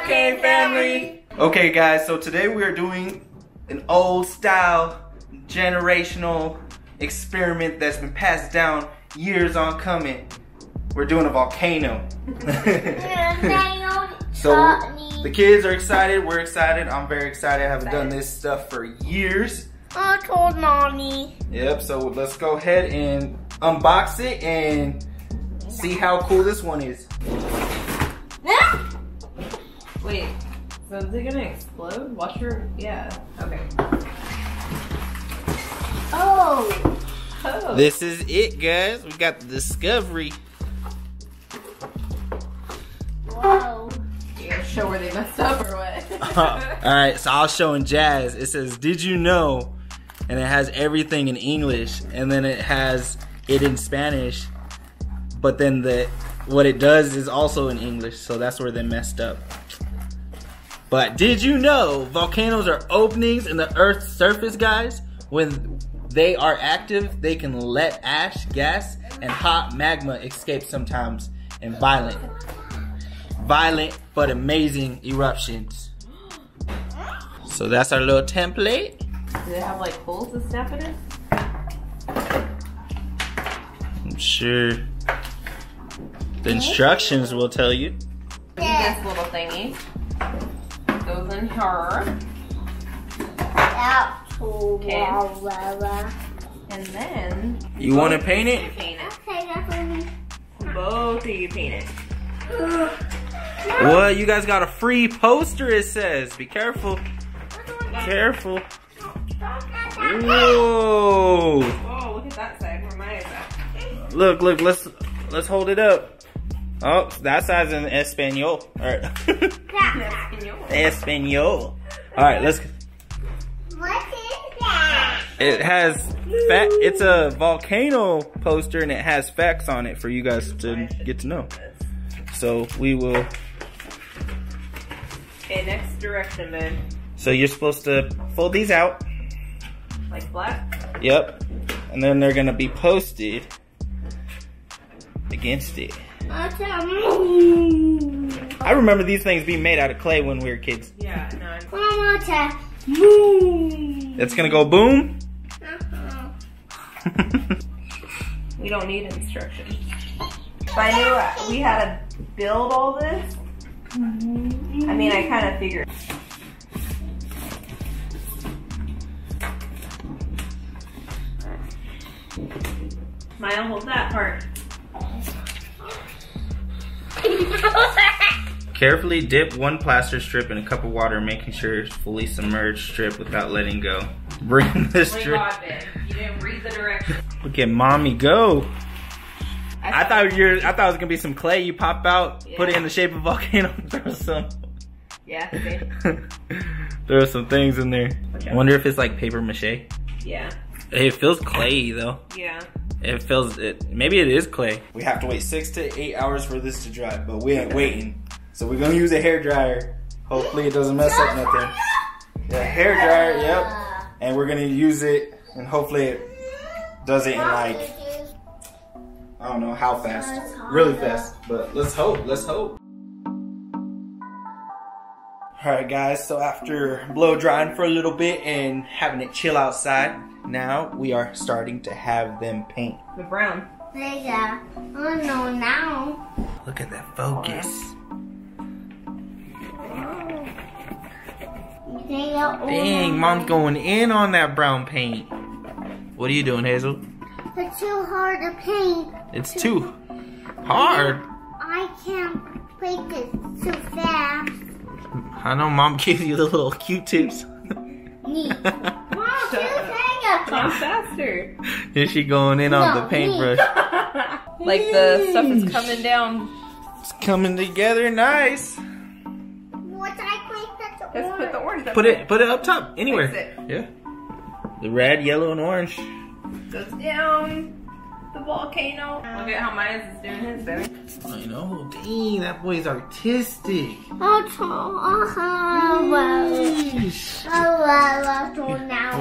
Okay, family. Okay, guys, so today we are doing an old style, generational experiment that's been passed down years on coming. We're doing a volcano. So the kids are excited, we're excited, I'm very excited. I haven't done this stuff for years. I told mommy. Yep, so let's go ahead and unbox it and see how cool this one is. Wait, so is it gonna explode? Watch your, yeah, okay. Oh. This is it, guys. We got the Discovery. Whoa. You gotta show where they messed up or what? Alright, so I'll show in Jazz. It says, did you know? And it has everything in English. And then it has it in Spanish. But then what it does is also in English. So that's where they messed up. But did you know volcanoes are openings in the Earth's surface, guys? When they are active, they can let ash, gas, and hot magma escape sometimes in violent but amazing eruptions. So that's our little template. Do they have like holes to snap it in? I'm sure the instructions will tell you. This little thingy goes in here. Okay. And then You want to paint it? paint it. Okay, that's what we. Both of you paint it. Well, you guys got a free poster, it says. Be careful. Careful. Whoa. Whoa, look at that side. Where my eyes at? Look, let's hold it up. Oh, that side's in Espanol. Alright. Espanol. Alright, let's. What is that? It has it's a volcano poster and it has facts on it for you guys to get to know. So we will. Okay, next direction, babe. So you're supposed to fold these out. Like flat? Yep. And then they're gonna be posted against it. I remember these things being made out of clay when we were kids. Yeah, no. It's gonna go boom. We don't need instructions. If I knew we had to build all this, I mean, I kind of figured. Smile, hold that part. Carefully dip one plaster strip in a cup of water, making sure it's fully submerged strip without letting go. Bring the strip. You didn't read the directions. Look at mommy go. I thought it was gonna be some clay you pop out, put it in the shape of a volcano, throw some. Yeah, okay. Throw some things in there. Okay. I wonder if it's like paper mache. Yeah. It feels clayey though. Yeah. It feels maybe it is clay. We have to wait 6 to 8 hours for this to dry, but we ain't waiting. So we're gonna use a hair dryer. Hopefully it doesn't mess up nothing. Yeah, hair dryer, yep. And we're gonna use it and hopefully it does it in like, I don't know how fast. Really fast. But let's hope, let's hope. Alright guys, so after blow drying for a little bit and having it chill outside, now we are starting to have them paint. The brown. Yeah. Oh no, now. Look at that focus. Dang, mom's going in on that brown paint. What are you doing, Hazel? It's too hard to paint. It's too hard. I can't paint it too fast. I know mom gives you the little Q-tips. Neat. Mom, I'm faster. Is she going in on the paintbrush? Like the stuff is coming down. It's coming together nice. What I paint that's Let's put the orange up Put there. it up top, anywhere. Fix it. Yeah. The red, yellow, and orange. Goes down the volcano. Look at how Miles is doing his, baby. I know. Dang, that boy's artistic. We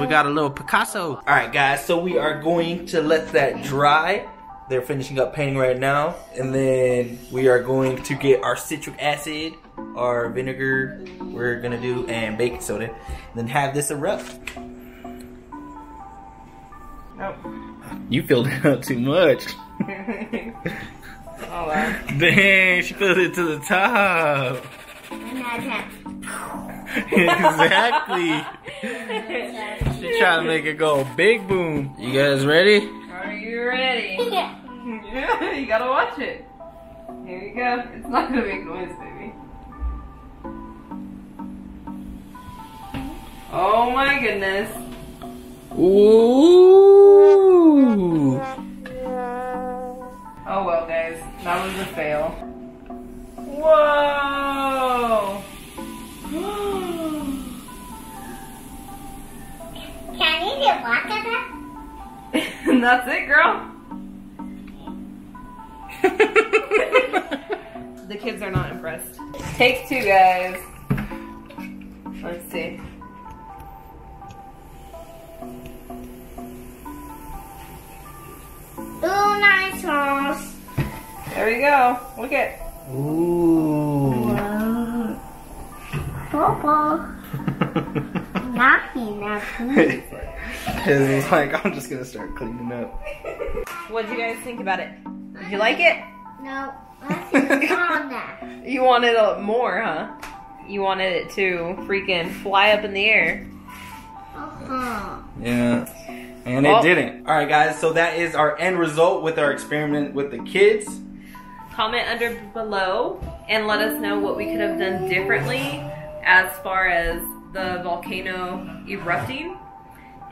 got a little Picasso. All right, guys. So we are going to let that dry. They're finishing up painting right now, and then we are going to get our citric acid our vinegar we're gonna do and baking soda. And then have this erupt. Nope. You filled it up too much. Oh wow. Dang, she filled it to the top. Exactly. She trying to make it go big boom. You guys ready? Are you ready? Yeah. You gotta watch it. Here you go. It's not gonna make noise, baby. Oh my goodness. Ooh. Oh well, guys. That was a fail. Whoa. Can you get water there? That's it, girl. The kids are not impressed. Take two, guys. Let's see. Ooh, nice sauce. There we go. Look it. Ooh. Purple. Naughty, naughty. It's like, I'm just gonna start cleaning up. What did you guys think about it? Did you like it? No, let's just on that. You wanted more, huh? You wanted it to freaking fly up in the air. Yeah. And it didn't. Alright guys, so that is our end result with our experiment with the kids. Comment under below and let us know what we could have done differently as far as the volcano erupting.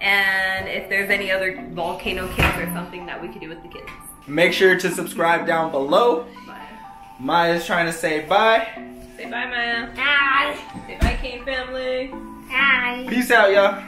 And if there's any other volcano kits or something that we could do with the kids. Make sure to subscribe down below. Bye. Maya's trying to say bye. Say bye, Maya. Bye. Say bye, Kane family. Bye. Peace out, y'all.